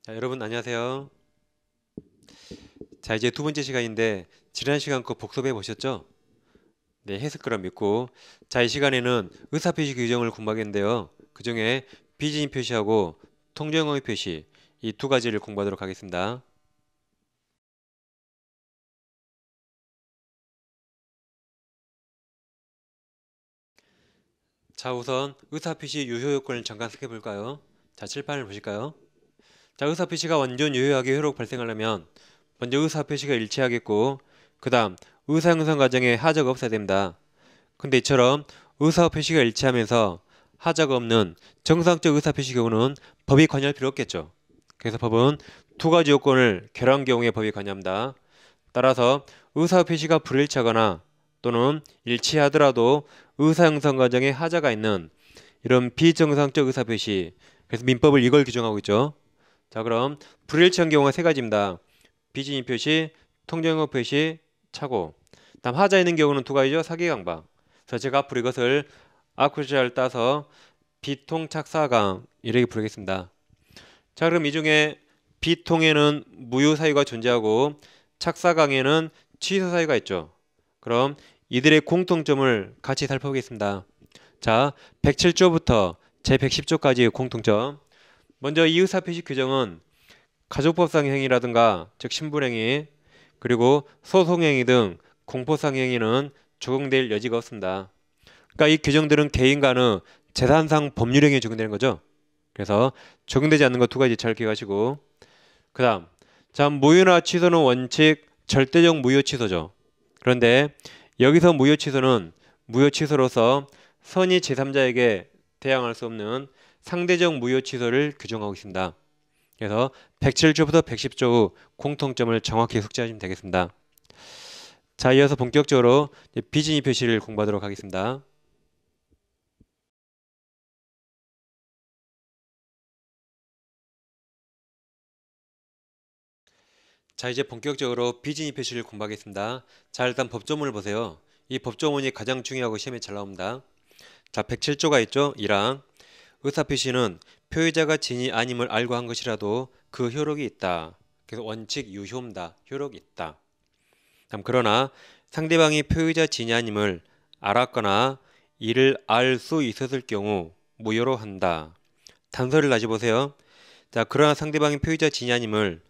자, 여러분 안녕하세요. 자, 이제 두 번째 시간인데 지난 시간 거 복습해 보셨죠? 네, 했을 거라 믿고. 자, 이 시간에는 의사표시 규정을 공부하겠는데요. 그중에 비진입 표시하고 통정어의 표시 이 두 가지를 공부하도록 하겠습니다. 자, 우선 의사표시 유효 요건을 잠깐 살펴 볼까요? 자, 칠판을 보실까요? 자, 의사표시가 완전 유효하게 효력 발생하려면 먼저 의사표시가 일치하겠고, 그 다음 의사형성 과정에 하자가 없어야 됩니다. 근데 이처럼 의사표시가 일치하면서 하자가 없는 정상적 의사표시 경우는 법이 관여할 필요 없겠죠. 그래서 법은 두 가지 요건을 결합한 경우에 법이 관여합니다. 따라서 의사표시가 불일치하거나 또는 일치하더라도 의사형성 과정에 하자가 있는 이런 비정상적 의사표시, 그래서 민법을 이걸 규정하고 있죠. 자, 그럼 불일치한 경우가 세 가지입니다. 비진입 표시, 통정어 표시, 착오. 다음 하자 있는 경우는 두 가지죠. 사기강박. 그래서 제가 앞으로 이것을 아쿠자를 따서 비통착사강 이렇게 부르겠습니다. 자, 그럼 이 중에 비통에는 무효 사유가 존재하고 착사강에는 취소 사유가 있죠. 그럼 이들의 공통점을 같이 살펴보겠습니다. 자, 107조부터 제110조까지의 공통점. 먼저 이 의사표시 규정은 가족법상 행위라든가 즉 신분행위 그리고 소송행위 등 공포상 행위는 적용될 여지가 없습니다. 그러니까 이 규정들은 개인 간의 재산상 법률행위에 적용되는 거죠. 그래서 적용되지 않는 거 두 가지 잘 기억하시고, 그 다음 자, 무효나 취소는 원칙 절대적 무효 취소죠. 그런데 여기서 무효 취소는 무효 취소로서 선의 제3자에게 대항할 수 없는 상대적 무효 취소를 규정하고 있습니다. 그래서 107조부터 110조 후 공통점을 정확히 숙지하시면 되겠습니다. 자, 이어서 본격적으로 비진입 표시를 공부하도록 하겠습니다. 자, 이제 본격적으로 비진입 표시를 공부하겠습니다. 자, 일단 법조문을 보세요. 이 법조문이 가장 중요하고 시험에 잘 나옵니다. 자, 107조가 있죠. 1항 의사표시는 표의자가 진이 아님을 알고 한 것이라도 그 효력이 있다. 그래서 원칙 유효입니다. 효력이 있다. 다음 그러나 상대방이 표의자 진이 아님을 알았거나 이를 알 수 있었을 경우 무효로 한다. 단서를 다시 보세요. 자, 그러나 상대방이 표의자 진이 아님을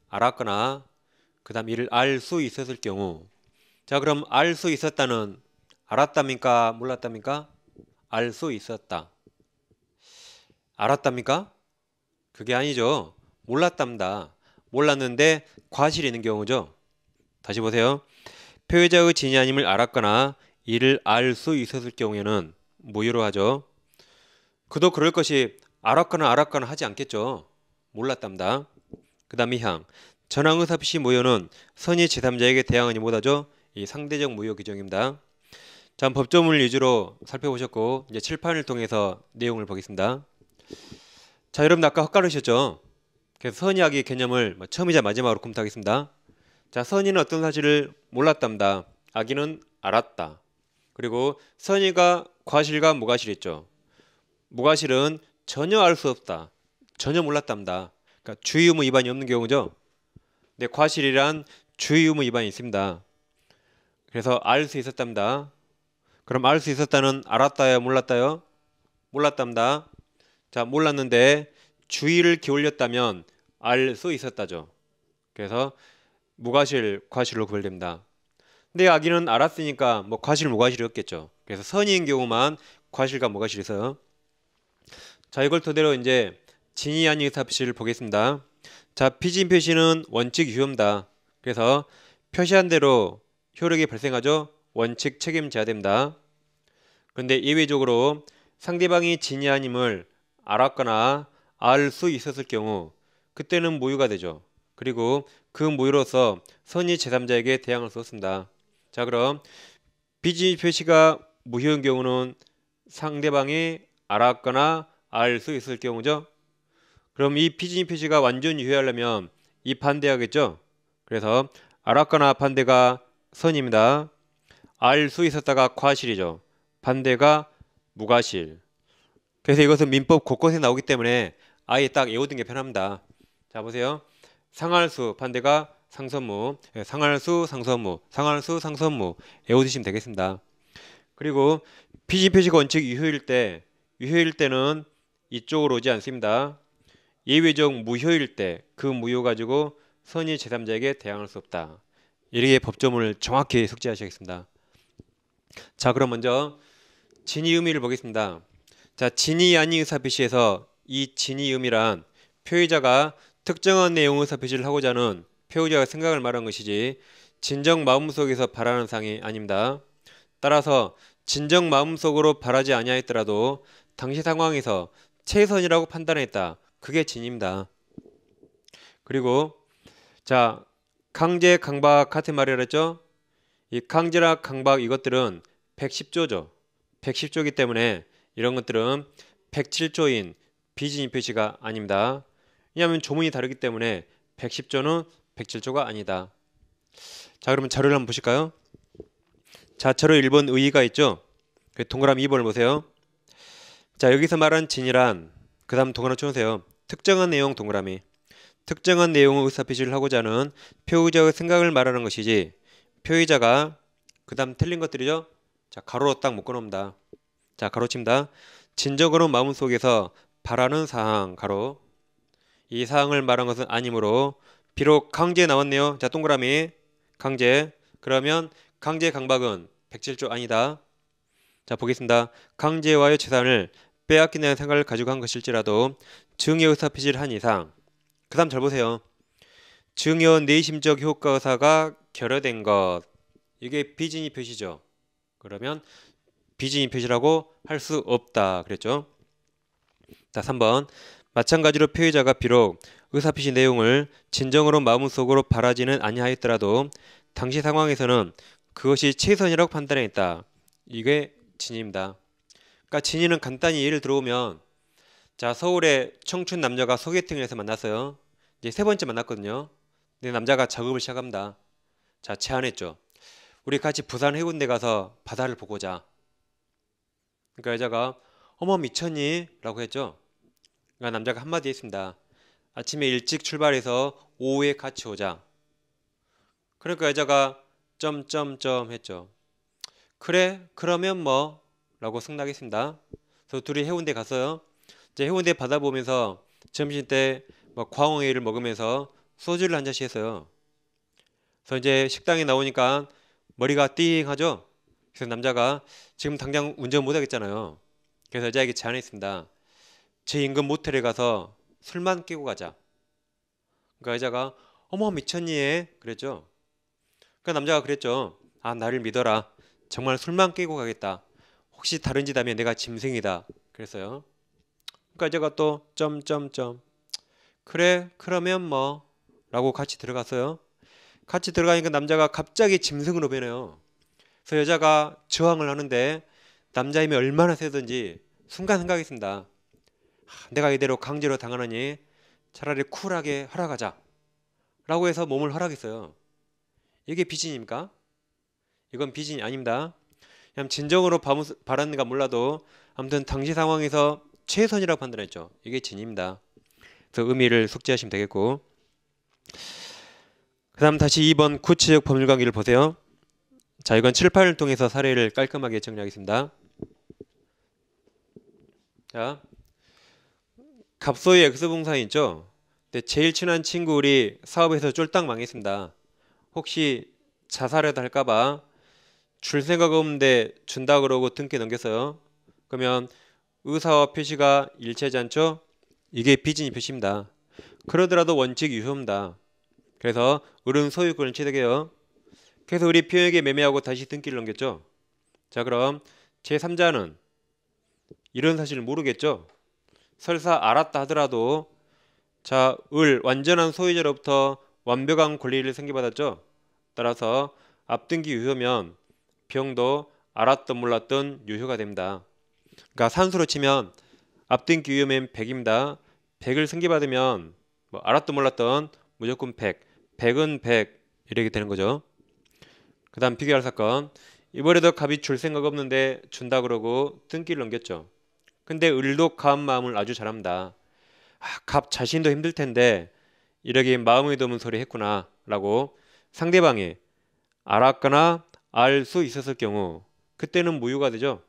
알았거나 그 다음 이를 알 수 있었을 경우. 자, 그럼 알 수 있었다는 알았답니까? 몰랐답니까? 알 수 있었다. 알았답니까? 그게 아니죠. 몰랐답니다. 몰랐는데 과실이 있는 경우죠. 다시 보세요. 표의자의 진이 아님을 알았거나 이를 알 수 있었을 경우에는 무효로 하죠. 그도 그럴 것이 알았거나 하지 않겠죠. 몰랐답니다. 그 다음 2항 전항의사표시 무효는 선의 제3자에게 대항하니 못하죠. 이 상대적 무효 규정입니다. 자, 법조문을 위주로 살펴보셨고 이제 칠판을 통해서 내용을 보겠습니다. 자, 여러분 아까 헛가르셨죠? 그래서 선의악의 개념을 처음이자 마지막으로 검토하겠습니다. 자, 선의는 어떤 사실을 몰랐답니다. 악의는 알았다. 그리고 선의가 과실과 무과실 있죠. 무과실은 전혀 알 수 없다. 전혀 몰랐답니다. 그러니까 주의 의무 위반이 없는 경우죠. 근데 과실이란 주의 의무 위반이 있습니다. 그래서 알 수 있었답니다. 그럼 알 수 있었다는 알았다요, 몰랐다요? 몰랐답니다. 자, 몰랐는데 주의를 기울였다면 알 수 있었다죠. 그래서 무과실, 과실로 구별됩니다. 근데 악의는 알았으니까 뭐 과실, 무과실이었겠죠. 그래서 선의인 경우만 과실과 무과실이 있어요. 자, 이걸 토대로 이제 진의 아닌 의사표시를 보겠습니다. 자, 비진 표시는 원칙 유효입니다. 그래서 표시한 대로 효력이 발생하죠. 원칙 책임 제하됩니다. 그런데 예외적으로 상대방이 진이 아님을 알았거나 알 수 있었을 경우 그때는 무효가 되죠. 그리고 그 무효로서 선의 제3자에게 대항할 수 없습니다. 자, 그럼 비진 표시가 무효인 경우는 상대방이 알았거나 알 수 있을 경우죠. 그럼 이 비진 표시가 완전히 유효하려면 이 반대하겠죠. 그래서 알았거나 반대가 선입니다. 알 수 있었다가 과실이죠. 반대가 무과실. 그래서 이것은 민법 곳곳에 나오기 때문에 아예 딱 외우는 게 편합니다. 자, 보세요. 상할수 반대가 상선무, 상할수 상선무, 상할수 상선무 외워두시면 되겠습니다. 그리고 비진표시가 원칙 유효일 때는 이쪽으로 오지 않습니다. 예외적 무효일 때 그 무효 가지고 선의 제3자에게 대항할 수 없다. 이렇게 법조문을 정확히 숙지하셔야겠습니다. 자, 그럼 먼저 진의 의미를 보겠습니다. 자, 진의 아닌 의사표시에서 이 진의 의미란 표의자가 특정한 내용 의사표시를 하고자 하는 표의자의 생각을 말한 것이지 진정 마음속에서 바라는 사항이 아닙니다. 따라서 진정 마음속으로 바라지 아니하였더라도 당시 상황에서 최선이라고 판단했다. 그게 진입니다. 그리고 자, 강제, 강박 같은 말이라 했죠? 이 강제나 강박 이것들은 110조죠. 110조이기 때문에 이런 것들은 107조인 비진입 표시가 아닙니다. 왜냐하면 조문이 다르기 때문에 110조는 107조가 아니다. 자, 그러면 자료를 한번 보실까요? 자, 자료 1번 의의가 있죠? 동그라미 2번을 보세요. 자, 여기서 말한 진이란 그 다음 동그라미 쳐보세요. 특정한 내용 동그라미. 특정한 내용의 의사표시를 하고자 하는 표의자의 생각을 말하는 것이지 표의자가 그 다음 틀린 것들이죠. 자, 가로로 딱 묶어놓습니다. 자, 가로칩니다. 진정으로 마음속에서 바라는 사항 가로 이 사항을 말한 것은 아니므로 비록 강제 나왔네요. 자, 동그라미 강제 그러면 강제 강박은 107조 아니다. 자, 보겠습니다. 강제와의 재산을 빼앗긴다는 생각을 가지고 한 것일지라도 증여 의사표시를 한 이상 그 다음 잘 보세요. 증여 내심적 효과 의사가 결여된 것 이게 비진입 표시죠. 그러면 비진입 표시라고 할 수 없다 그랬죠. 자, 3번 마찬가지로 표의자가 비록 의사표시 내용을 진정으로 마음속으로 바라지는 아니하였더라도 당시 상황에서는 그것이 최선이라고 판단했다. 이게 진입니다. 그러니까 진위는 간단히 예를 들어보면 자, 서울의 청춘 남녀가 소개팅을 해서 만났어요. 이제 세 번째 만났거든요. 근데 남자가 작업을 시작합니다. 자, 제안했죠. 우리 같이 부산 해운대 가서 바다를 보고 자. 그러니까 여자가 어머 미쳤니? 라고 했죠. 그러니까 남자가 한마디 했습니다. 아침에 일찍 출발해서 오후에 같이 오자. 그러니까 여자가 점점점 했죠. 그래 그러면 뭐 라고 승낙했습니다. 그래서 둘이 해운대 갔어요. 이제 해운대 바다 보면서 점심때 뭐 광어회를 먹으면서 소주를 한 잔씩 했어요. 그래서 이제 식당에 나오니까 머리가 띵하죠. 그래서 남자가 지금 당장 운전 못 하겠잖아요. 그래서 여자에게 제안했습니다. 제 인근 모텔에 가서 술만 깨고 가자. 그러니까 여자가 어머 미쳤니? 그랬죠. 그러니까 남자가 그랬죠. 아, 나를 믿어라. 정말 술만 깨고 가겠다. 혹시 다른 짓 하면 내가 짐승이다. 그랬어요. 그러니까 여자가 또 점점점 그래 그러면 뭐 라고 같이 들어갔어요. 같이 들어가니까 남자가 갑자기 짐승으로 변해요. 그래서 여자가 저항을 하는데 남자 힘이 얼마나 세든지 순간 생각했습니다. 내가 이대로 강제로 당하느니 차라리 쿨하게 허락하자 라고 해서 몸을 허락했어요. 이게 비진입니까? 이건 비진이 아닙니다. 그냥 진정으로 바랐는가 몰라도 아무튼 당시 상황에서 최선이라고 판단했죠. 이게 진입니다. 그래서 의미를 숙지하시면 되겠고 그 다음 다시 2번 구체적 법률관계를 보세요. 자, 이건 7, 8을 통해서 사례를 깔끔하게 정리하겠습니다. 자, 갑소의 X봉사인 있죠. 근데 제일 친한 친구 우리 사업에서 쫄딱 망했습니다. 혹시 자살해도 할까봐 줄 생각 없는데 준다 그러고 등기 넘겼어요. 그러면 의사와 표시가 일치하지 않죠? 이게 비진입 표시입니다. 그러더라도 원칙 유효입니다. 그래서 을은 소유권을 취득해요. 그래서 우리 표에게 매매하고 다시 등기를 넘겼죠. 자, 그럼 제3자는 이런 사실을 모르겠죠. 설사 알았다 하더라도 자, 을 완전한 소유자로부터 완벽한 권리를 생겨받았죠. 따라서 앞등기 유효면 병도 알았던 몰랐던 유효가 됩니다. 그러니까 산수로 치면 앞등기 유효면 100입니다. 100을 승계받으면 뭐 알았던 몰랐던 무조건 100, 100은 100 이렇게 되는 거죠. 그 다음 비교할 사건. 이번에도 갑이 줄 생각 없는데 준다 그러고 등기를 넘겼죠. 근데 을도 갑 마음을 아주 잘합니다. 갑 자신도 힘들 텐데 이렇게 마음에 드는 소리 했구나 라고 상대방이 알았거나 알 수 있었을 경우 그때는 무효가 되죠.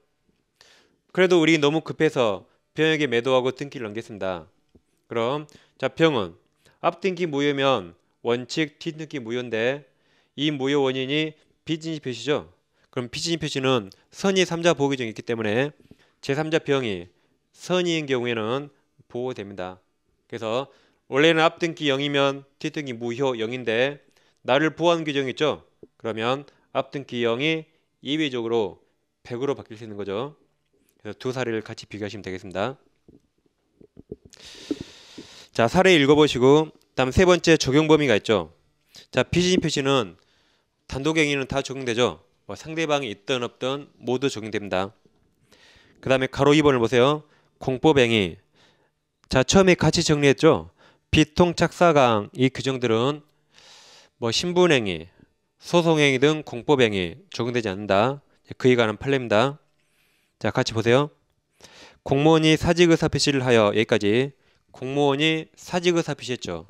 그래도 우리 너무 급해서 병에게 매도하고 등기를 넘겼습니다. 그럼 자, 병은 앞등기 무효면 원칙 뒷등기 무효인데 이 무효 원인이 비진입 표시죠. 그럼 비진입 표시는 선의 3자 보호 규정이 있기 때문에 제3자 병이 선의인 경우에는 보호됩니다. 그래서 원래는 앞등기 0이면 뒷등기 무효 0인데 나를 보호하는 규정이 있죠. 그러면 앞등기 0이 예외적으로 100으로 바뀔 수 있는 거죠. 그래서 두 사례를 같이 비교하시면 되겠습니다. 자, 사례 읽어보시고 다음 세 번째 적용 범위가 있죠. 자, 비진입 표시는 단독행위는 다 적용되죠. 상대방이 있든 없든 모두 적용됩니다. 그 다음에 가로 2번을 보세요. 공법행위. 자, 처음에 같이 정리했죠. 비통착사강 이 규정들은 신분행위, 소송행위 등 공법행위 적용되지 않는다. 그에 관한 판례입니다. 자, 같이 보세요. 공무원이 사직의사 표시를 하여 여기까지 공무원이 사직의사 표시했죠.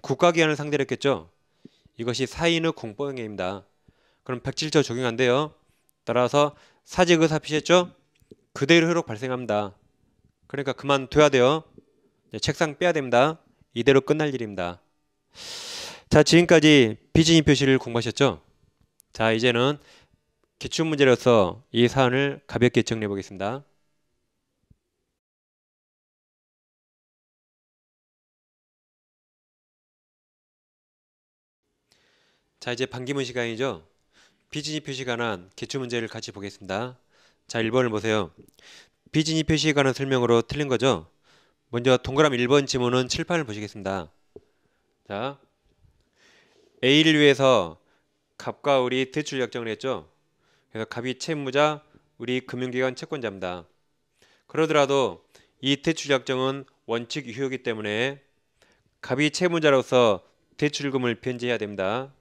국가기관을 상대로 했겠죠. 이것이 사인의 공법행위입니다. 그럼 107조 적용 안 돼요. 따라서 사직의사 표시했죠. 그대로 효력 발생합니다. 그러니까 그만둬야 돼요. 책상 빼야 됩니다. 이대로 끝날 일입니다. 자, 지금까지 비진입 표시를 공부하셨죠? 자, 이제는 기출문제로서 이 사안을 가볍게 정리해 보겠습니다. 자, 이제 반기문 시간이죠. 비진입 표시에 관한 기출문제를 같이 보겠습니다. 자, 1번을 보세요. 비진입 표시에 관한 설명으로 틀린 거죠. 먼저 동그라미 1번 지문은 칠판을 보시겠습니다. 자, A를 위해서 갑과 을이 대출 약정을 했죠. 그래서 갑이 채무자, 을이 금융기관 채권자입니다. 그러더라도 이 대출 약정은 원칙 유효이기 때문에 갑이 채무자로서 대출금을 변제해야 됩니다.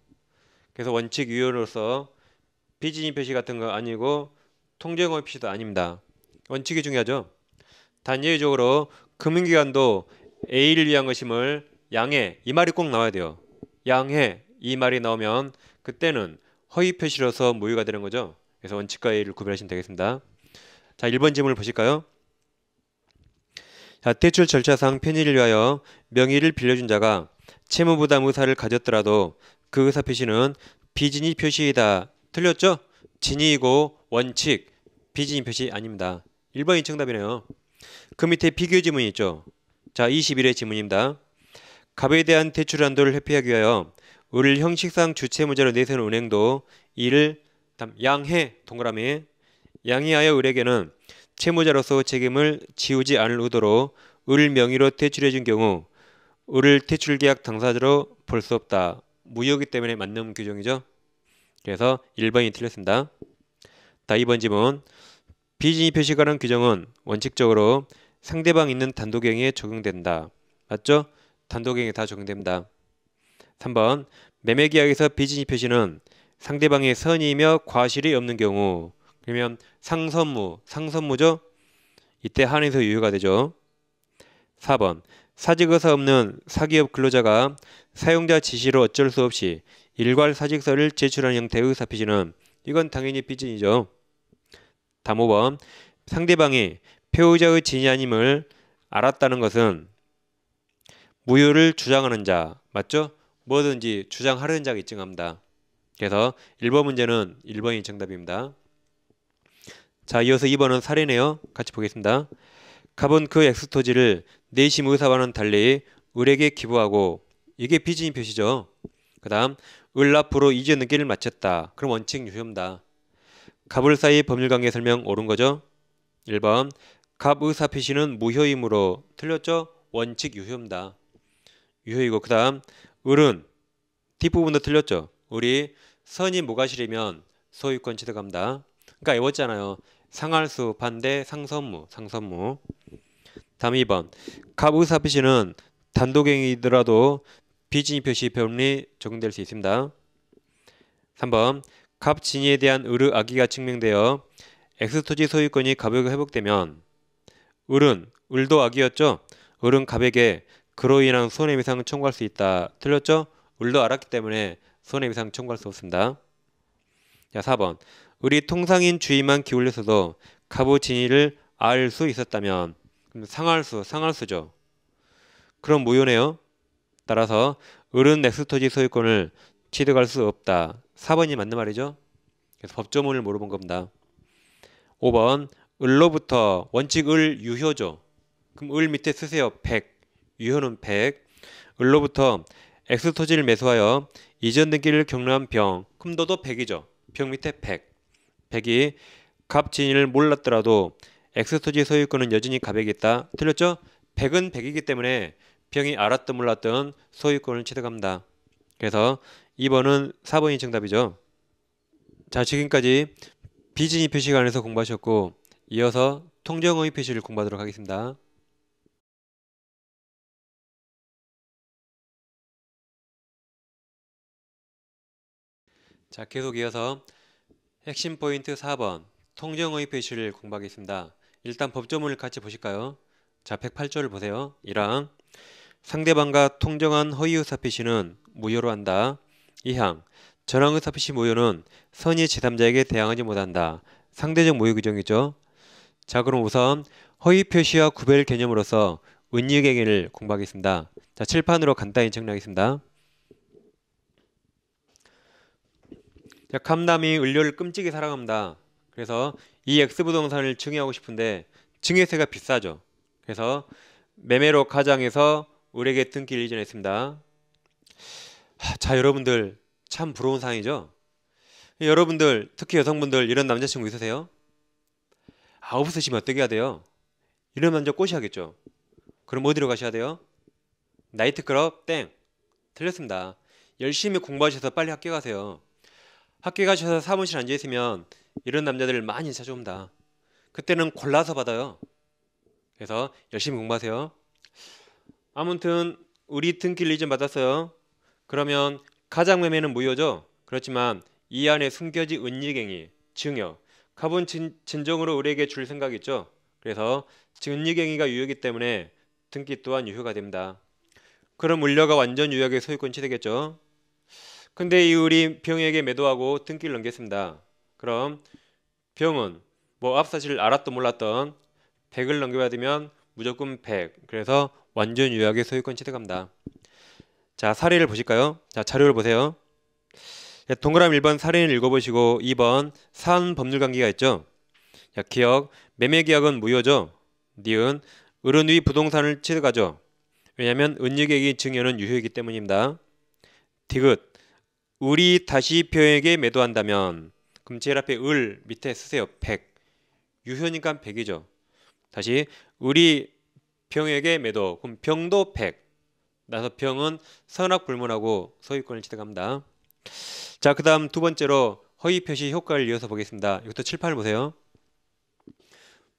그래서 원칙 유효로서 비진입 표시 같은 거 아니고 통정의 표시도 아닙니다. 원칙이 중요하죠. 단 예외적으로 금융기관도 A를 위한 것임을 양해 이 말이 꼭 나와야 돼요. 양해 이 말이 나오면 그때는 허위 표시로서 무효가 되는 거죠. 그래서 원칙과 A를 구별하시면 되겠습니다. 자, 1번 질문을 보실까요? 자, 대출 절차상 편의를 위하여 명의를 빌려준 자가 채무부담 의사를 가졌더라도 그 의사 표시는 비진입 표시이다. 틀렸죠? 진위이고 원칙 비진입 표시 아닙니다. 1번이 정답이네요. 그 밑에 비교 지문이 있죠. 자, 21회 지문입니다. 갑에 대한 대출 한도를 회피하기 위하여 을을 형식상 주채무자로 내세우는 은행도 이를 양해 동그라미 양해하여 을에게는 채무자로서 책임을 지우지 않을 의도로 을 명의로 대출해준 경우 을을 대출계약 당사자로 볼 수 없다. 무효이기 때문에 맞는 규정이죠. 그래서 1번이 틀렸습니다. 자, 2번 지문. 비진입 표시에 관한 규정은 원칙적으로 상대방 있는 단독행위에 적용된다. 맞죠? 단독행위에 다 적용됩니다. 3번. 매매계약에서 비진입 표시는 상대방의 선의이며 과실이 없는 경우 그러면 상선무죠? 이때 한해서 유효가 되죠. 4번. 사직의사 없는 사기업 근로자가 사용자 지시로 어쩔 수 없이 일괄 사직서를 제출하는 형태의 의사 표시는 이건 당연히 비진이죠. 다음 5번. 상대방이 표의자의 진이 아님을 알았다는 것은 무효를 주장하는 자 맞죠? 뭐든지 주장하려는 자가 입증합니다. 그래서 1번 문제는 1번이 정답입니다. 자, 이어서 2번은 사례네요. 같이 보겠습니다. 갑은 그 엑스토지를 내심 의사와는 달리 을에게 기부하고 이게 비진입 표시죠. 그 다음 을 앞으로 이전 등기를 마쳤다. 그럼 원칙 유효입니다. 갑을 사이 법률관계 설명 옳은 거죠. 1번 갑 의사 표시는 무효이므로 틀렸죠. 원칙 유효입니다. 유효이고 그 다음 을은 뒷부분도 틀렸죠. 을이 선이 무과실이면 소유권 취득합니다. 그러니까 외웠잖아요. 상할수 반대 상선무. 다음 2번 갑 의사 표시는 단독행위이더라도 비진입 표시 변리 적용될 수 있습니다. 3번 갑 진위에 대한 을의 악의가 증명되어 엑스토지 소유권이 갑에게 회복되면 을도 악의였죠. 을은 갑에게 그로 인한 손해배상 청구할 수 있다. 틀렸죠? 을도 알았기 때문에 손해배상 청구할 수 없습니다. 자, 4번. 을이 통상인 주의만 기울여서도 갑의 진위를 알 수 있었다면 그럼 상할수죠. 그럼 무효네요. 따라서 을은 넥스토지 소유권을 취득할 수 없다. 4번이 맞는 말이죠. 그래서 법조문을 물어본 겁니다. 5번. 을로부터 원칙 을 유효죠. 그럼 을 밑에 쓰세요. 100. 유효는 100. 을로부터 엑스토지를 매수하여 이전 등기를 경로한 병. 그럼 너도 100이죠. 병 밑에 100. 100이 갑 진위를 몰랐더라도 엑스토지 소유권은 여전히 갑에게 있다. 틀렸죠? 100은 100이기 때문에 병이 알았든 몰랐든 소유권을 취득합니다. 그래서 2번은 4번이 정답이죠. 자, 지금까지 비진위 표시관에서 공부하셨고 이어서 통정의 표시를 공부하도록 하겠습니다. 자, 계속 이어서 핵심 포인트 4번 통정의 표시를 공부하겠습니다. 일단 법조문을 같이 보실까요? 자, 108조를 보세요. 1항 상대방과 통정한 허위의사표시는 무효로 한다. 2항 전항의사표시 무효는 선의 제3자에게 대항하지 못한다. 상대적 무효 규정이죠. 자, 그럼 우선 허위표시와 구별 개념으로서 은유갱해를 공부하겠습니다. 자, 칠판으로 간단히 정리하겠습니다. 자, 감남이 을료를 끔찍이 사랑합니다. 그래서 이 X부동산을 증여하고 싶은데 증여세가 비싸죠. 그래서 매매로 가장해서 을에게 등기를 이전했습니다. 자, 여러분들 참 부러운 상황이죠. 여러분들 특히 여성분들 이런 남자친구 있으세요? 없으시면 어떻게 해야 돼요? 이런 남자 꼬셔야겠죠. 그럼 어디로 가셔야 돼요? 나이트클럽 땡. 틀렸습니다. 열심히 공부하셔서 빨리 학교 가세요. 학교 가셔서 사무실 앉아있으면 이런 남자들을 많이 찾아옵니다. 그때는 골라서 받아요. 그래서 열심히 공부하세요. 아무튼 우리 등기를 이전 받았어요. 그러면 가장매매는 무효죠. 그렇지만 이 안에 숨겨진 은유갱이, 증여, 갑은 진정으로 을에게 줄 생각 있죠. 그래서 은유갱이가 유효이기 때문에 등기 또한 유효가 됩니다. 그럼 을려가 완전 유효하게 소유권 취득했죠. 근데 이 을이 병에게 매도하고 등기를 넘겼습니다. 그럼 병은 뭐 앞사실을 알았던 몰랐던 100을 넘겨받으면 무조건 100. 그래서 완전 유효하게 소유권 취득합니다. 자, 사례를 보실까요? 자, 자료를 보세요. 동그라미 1번 사례를 읽어보시고 2번 사안 법률관계가 있죠. 자, 기억, 매매계약은 무효죠. 니은, 을은 위 부동산을 취득하죠. 왜냐하면 은유계획이 증여는 유효이기 때문입니다. 디귿, 을이 다시 병에게 매도한다면 그럼 제일 앞에 을 밑에 쓰세요. 100. 유효니까 100이죠. 다시 을이 병에게 매도. 그럼 병도 100. 나서 병은 선악불문하고 소유권을 취득합니다. 자, 그 다음 두 번째로 허위표시 효과를 이어서 보겠습니다. 이것도 칠판을 보세요.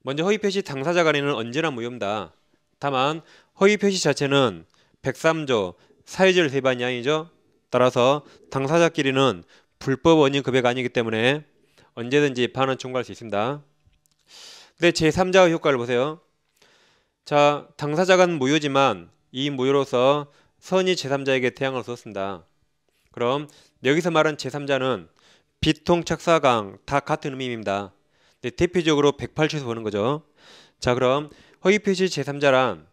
먼저 허위표시 당사자 간에는 언제나 무효입니다. 다만 허위표시 자체는 103조 사유절 위반이 아니죠. 따라서 당사자끼리는 불법 원인 급여가 아니기 때문에 언제든지 반환 청구할 수 있습니다. 근데 제3자의 효과를 보세요. 자, 당사자 간 무효지만 이 무효로서 선의 제3자에게 대항을 썼습니다. 그럼 여기서 말한 제3자는 비통, 착사강 다 같은 의미입니다. 근데 대표적으로 108조에서 보는 거죠. 자, 그럼 허위표시 제3자란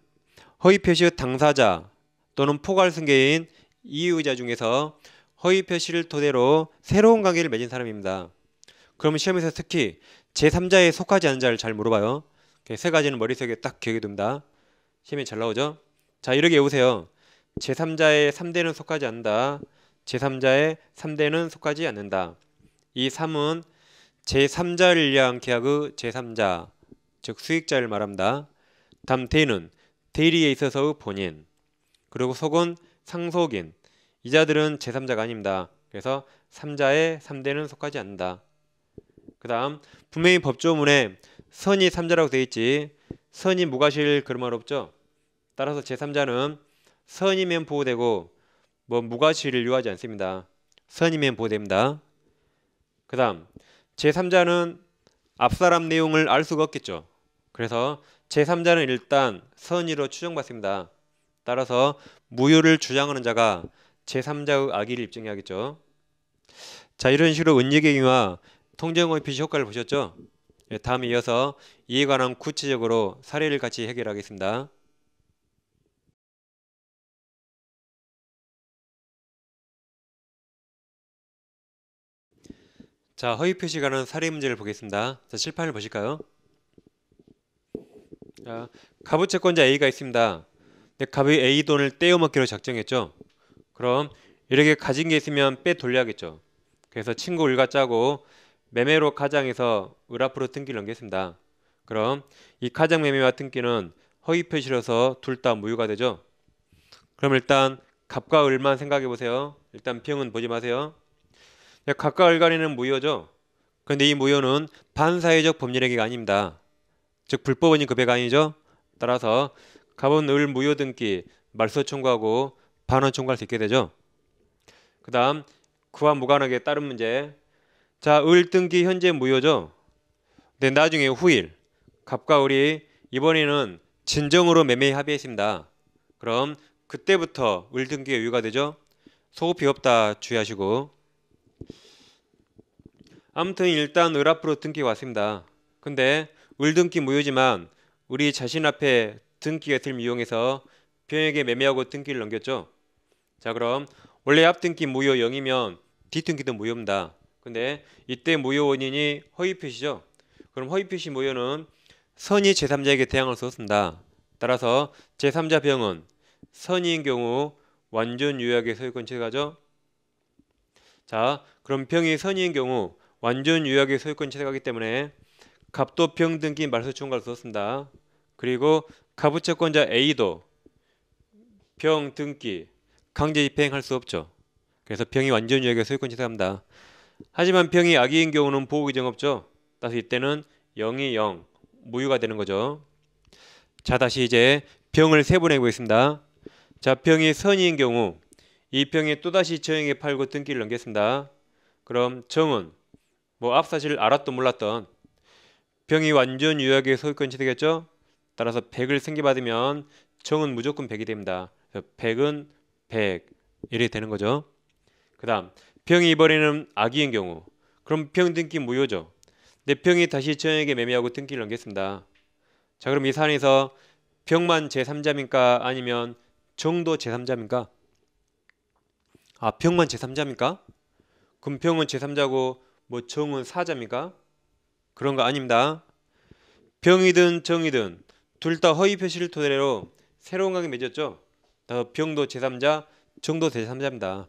허위표시의 당사자 또는 포괄승계인 이의자 중에서 허위표시를 토대로 새로운 관계를 맺은 사람입니다. 그러면 시험에서 특히 제3자에 속하지 않은 자를 잘 물어봐요. 세 가지는 머릿속에 딱 기억이 듭니다. 시험에 잘 나오죠? 자, 이렇게 외우세요. 제3자의 3대는 속하지 않는다. 제3자의 3대는 속하지 않는다. 이 3은 제3자를 위한 계약의 제3자, 즉 수익자를 말합니다. 다음 대는 대리에 있어서의 본인, 그리고 속은 상속인. 이 자들은 제3자가 아닙니다. 그래서 3자의 3대는 속하지 않는다. 그 다음 분명히 법조문에 선이 3자라고 되어 있지 선이 무과실 그런 말 없죠. 따라서 제3자는 선이면 보호되고 뭐 무과실을 요하지 않습니다. 선이면 보호됩니다. 그 다음 제3자는 앞사람 내용을 알 수가 없겠죠. 그래서 제3자는 일단 선의로 추정받습니다. 따라서 무효를 주장하는 자가 제3자의 악의를 입증해야겠죠. 자, 이런 식으로 은닉행위와 통정의 표시 효과를 보셨죠? 예, 다음에 이어서 이에 관한 구체적으로 사례를 같이 해결하겠습니다. 자, 허위 표시에 관한 사례 문제를 보겠습니다. 자, 칠판을 보실까요? 자, 가부 채권자 A가 있습니다. 근데 갑이 A 돈을 떼어먹기로 작정했죠. 그럼 이렇게 가진 게 있으면 빼 돌려야겠죠. 그래서 친구 을과 짜고 매매로 가장해서 을 앞으로 등기를 넘겼습니다. 그럼 이 가장 매매와 등기는 허위 표시로서 둘 다 무효가 되죠. 그럼 일단 갑과 을만 생각해 보세요. 일단 병은 보지 마세요. 갑과 을 간에는 무효죠. 그런데 이 무효는 반사회적 법률행위가 아닙니다. 즉 불법원인 급여가 아니죠. 따라서 갑은 을 무효 등기 말소 청구하고 반환 청구할 수 있게 되죠. 그 다음 그와 무관하게 다른 문제. 자, 을 등기 현재 무효죠. 근데 나중에 후일 갑과 을이 이번에는 진정으로 매매 합의했습니다. 그럼 그때부터 을 등기가 유효가 되죠. 소급이 없다 주의하시고. 아무튼 일단 을 앞으로 등기가 왔습니다. 근데 을 등기 무효지만 우리 자신 앞에 등기가 있음을 이용해서 병에게 매매하고 등기를 넘겼죠. 자, 그럼 원래 앞등기 무효 0이면 뒷등기도 무효입니다. 근데 이때 무효 원인이 허위 표시죠. 그럼 허위 표시 무효는 선의 제3자에게 대항할 수 없습니다. 따라서 제3자 병은 선의인 경우 완전 유효하게 소유권 취득하죠. 자, 그럼 병이 선의인 경우 완전 유효하게 소유권 취득하기 때문에 갑도 병 등기 말소 청구할 수 없습니다. 그리고 가부채권자 A도 병 등기 강제 집행할 수 없죠. 그래서 병이 완전 유효하게 소유권 취득합니다. 하지만 병이 악의인 경우는 보호 규정 없죠. 따라서 이때는 0이 0 무효가 되는 거죠. 자, 다시 이제 병을 세분해 보겠습니다. 자, 병이 선의인 경우 이 병이 또다시 정에게 팔고 등기를 넘겼습니다. 그럼 정은 뭐 앞 사실 알았던 몰랐던 병이 완전 유효하게 소유권 취득했죠. 따라서 100을 생기받으면 정은 무조건 100이 됩니다. 그래서 100은 100 이렇게 되는 거죠. 그 다음 병이 이번에는 악의인 경우 그럼 병 등기 무효죠. 근데 병이 다시 정에게 매매하고 등기를 넘겼습니다. 자, 그럼 이 사안에서 병만 제3자입니까? 아니면 정도 제3자입니까? 아, 병만 제3자입니까? 그럼 병은 제3자고 뭐 정은 4자입니까? 그런 거 아닙니다. 병이든 정이든 둘 다 허위 표시를 토대로 새로운 관계 맺었죠. 병도 제3자, 정도 제3자입니다.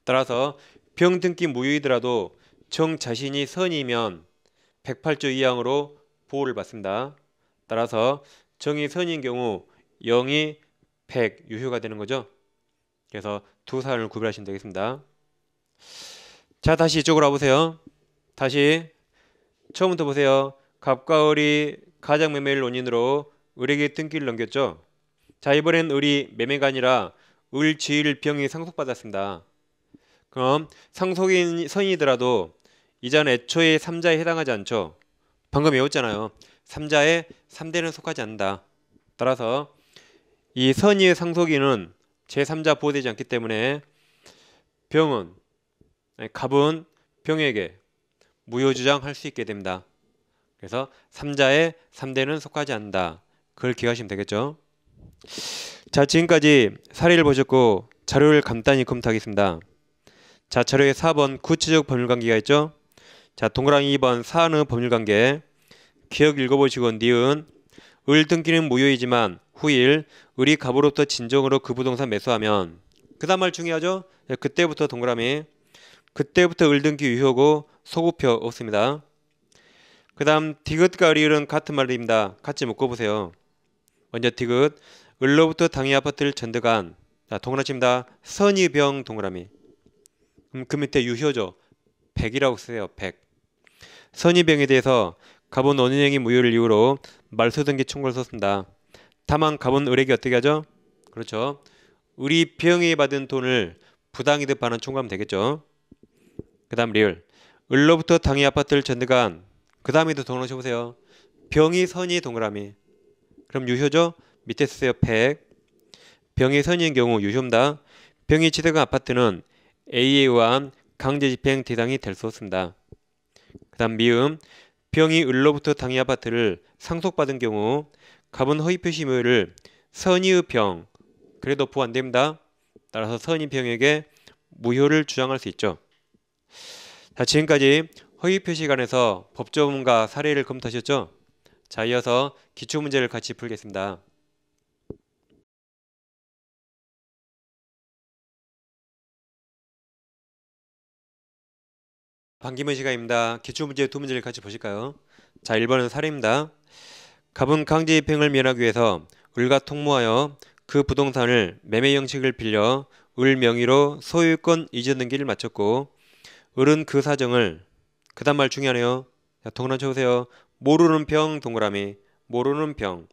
따라서 병 등기 무효이더라도 정 자신이 선이면 108조 2항으로 보호를 받습니다. 따라서 정이 선인 경우 0이 100 유효가 되는 거죠. 그래서 두 사안을 구별하시면 되겠습니다. 자, 다시 이쪽으로 와보세요. 다시 처음부터 보세요. 갑과 을이 가장 매매를 원인으로 을에게 등기를 넘겼죠. 자, 이번엔 을이 매매가 아니라 을 지위를 병이 상속받았습니다. 그럼 상속인 선이더라도 이전 애초에 3자에 해당하지 않죠. 방금 외웠잖아요. 3자에 3대는 속하지 않는다. 따라서 이 선의의 상속인은 제3자 보호되지 않기 때문에 갑은 병에게 무효주장할 수 있게 됩니다. 그래서 3자에 3대는 속하지 않는다. 그걸 기억하시면 되겠죠. 자, 지금까지 사례를 보셨고 자료를 간단히 검토하겠습니다. 자, 자료에 4번 구체적 법률관계가 있죠. 자, 동그라미 2번 사안의 법률관계 기억 읽어보시고 니은 을 등기는 무효이지만 후일 을이 갑으로부터 진정으로 그 부동산 매수하면 그 다음 말 중요하죠. 그때부터 동그라미 그때부터 을 등기 유효고 소급표 없습니다. 그 다음 디귿과 을은 같은 말입니다. 같이 묶어보세요. 먼저 디귿 을로부터 당해 아파트를 전득한 자, 동그라미 칩니다. 선의병 동그라미 그럼 그 밑에 유효죠. 100이라고 쓰세요. 100 선의병에 대해서 갑은 원인행위 무효를 이유로 말소 등기 청구를 썼습니다. 다만 갑은 을에게 어떻게 하죠? 그렇죠. 을이 병에 받은 돈을 부당이득 반환 청구하면 되겠죠. 그 다음 리을 을로부터 당해 아파트를 전득한 그 다음에도 동그라미 쳐보세요. 병이 선의 동그라미 그럼 유효죠? 밑에 쓰세요. 100 병이 선인 경우 유효입니다. 병이 취득한 아파트는 A에 의한 강제집행 대상이 될 수 없습니다. 그 다음 미음, 병이 을로부터 당해 아파트를 상속받은 경우 갑은 허위 표시 무효를 선의의 병, 그래도 보호 안 됩니다. 따라서 선의 병에게 무효를 주장할 수 있죠. 자, 지금까지 허위 표시에 관해서 법조문과 사례를 검토하셨죠? 자, 이어서 기출문제를 같이 풀겠습니다. 반기문 시간입니다. 기출문제 두 문제를 같이 보실까요? 자, 1번은 사례입니다. 갑은 강제집행을 면하기 위해서 을과 통모하여 그 부동산을 매매 형식을 빌려 을 명의로 소유권 이전 등기를 마쳤고 을은 그 사정을 그 다음 말 중요하네요. 자, 동그라미 쳐보세요. 모르는 병 동그라미 모르는 병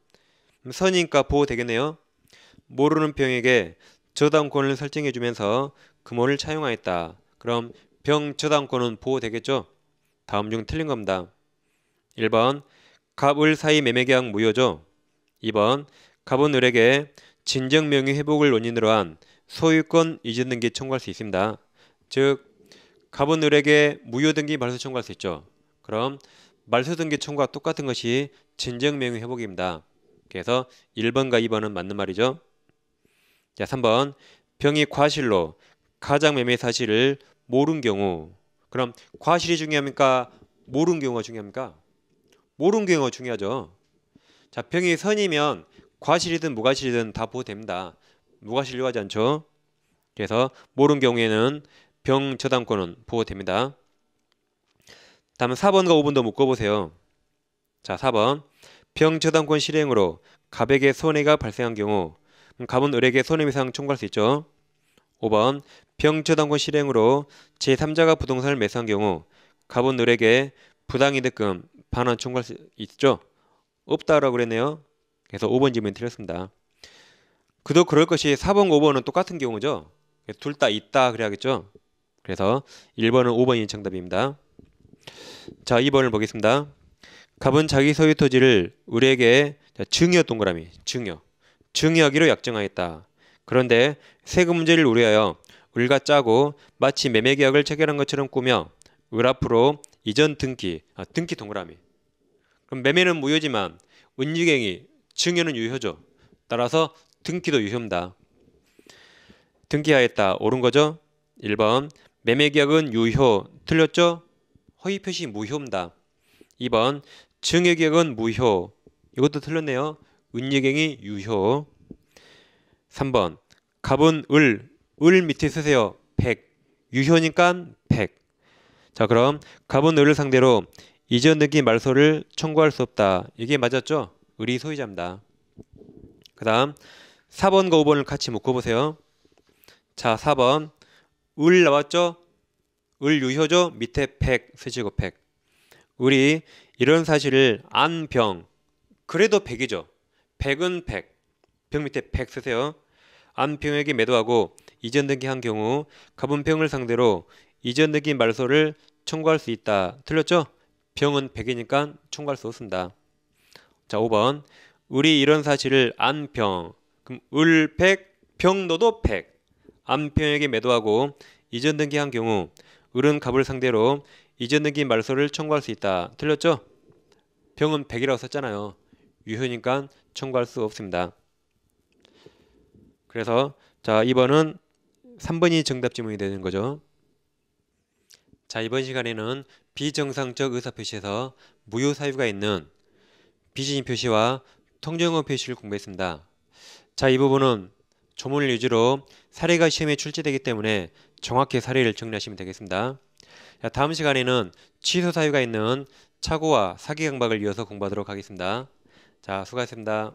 선이니까 보호 되겠네요. 모르는 병에게 저당권을 설정해주면서 금원을 차용하였다. 그럼 병 저당권은 보호되겠죠? 다음 중 틀린 겁니다. 1번 갑을 사이 매매계약 무효죠. 2번 갑은 을에게 진정명의 회복을 원인으로 한 소유권 이전 등기 청구할 수 있습니다. 즉 갑은 을에게 무효 등기 말소 청구할 수 있죠. 그럼 말소 등기 청구와 똑같은 것이 진정명의 회복입니다. 그래서 1번과 2번은 맞는 말이죠. 자, 3번 병이 과실로 가장 매매 사실을 모른 경우 그럼 과실이 중요합니까? 모른 경우가 중요합니까? 모른 경우가 중요하죠. 자, 병이 선이면 과실이든 무과실이든 다 보호됩니다. 무과실 요하지 않죠. 그래서 모른 경우에는 병 저당권은 보호됩니다. 다음 4번과 5번도 묶어보세요. 자, 4번 병 저당권 실행으로 갑에게 손해가 발생한 경우 갑은 을에게 손해배상 청구할 수 있죠. 5번 병 저당권 실행으로 제3자가 부동산을 매수한 경우 갑은 을에게 부당이득금 반환 청구할 수 있죠. 없다라고 그랬네요. 그래서 5번 질문이 틀렸습니다. 그도 그럴 것이 4번, 5번은 똑같은 경우죠. 둘 다 있다 그래야겠죠. 그래서 1번은 5번이 정답입니다. 자, 2번을 보겠습니다. 갑은 자기 소유 토지를 을에게 증여 동그라미 증여하기로 약정하였다. 그런데 세금 문제를 우려하여 을과 짜고 마치 매매계약을 체결한 것처럼 꾸며 을 앞으로 이전 등기 동그라미 그럼 매매는 무효지만 은유갱이 증여는 유효죠. 따라서 등기도 유효입니다. 등기하였다. 옳은 거죠? 1번 매매계약은 유효 틀렸죠? 허위표시 무효입니다. 2번 증여계약은 무효 이것도 틀렸네요. 은유갱이 유효. 3번 갑은 을 밑에 쓰세요. 100 유효니까 100. 자, 그럼 갑은 을을 상대로 이전 등기 말소를 청구할 수 없다. 이게 맞았죠? 을이 소유자입니다. 그 다음 4번과 5번을 같이 묶어보세요. 자, 4번 을 나왔죠? 을 유효죠? 밑에 100 쓰시고 100. 을이 이런 사실을 안 병 그래도 100이죠. 100은 100 병 밑에 100 쓰세요. 안 병에게 매도하고 이전 등기한 경우 갑은 병을 상대로 이전 등기 말소를 청구할 수 있다. 틀렸죠? 병은 100이니까 청구할 수 없습니다. 자, 5번 을이 이런 사실을 안 병 그럼 을 100 병 너도 100 안 병에게 매도하고 이전 등기한 경우 을은 갑을 상대로 이전 등기 말소를 청구할 수 있다. 틀렸죠? 병은 100이라고 썼잖아요. 유효니까 청구할 수 없습니다. 그래서 자, 2번은 3번이 정답 지문이 되는 거죠. 자, 이번 시간에는 비정상적 의사표시에서 무효 사유가 있는 비진입 표시와 통정어 표시를 공부했습니다. 자, 이 부분은 조문을 위주로 사례가 시험에 출제되기 때문에 정확히 사례를 정리하시면 되겠습니다. 자, 다음 시간에는 취소 사유가 있는 착오와 사기 강박을 이어서 공부하도록 하겠습니다. 자, 수고하셨습니다.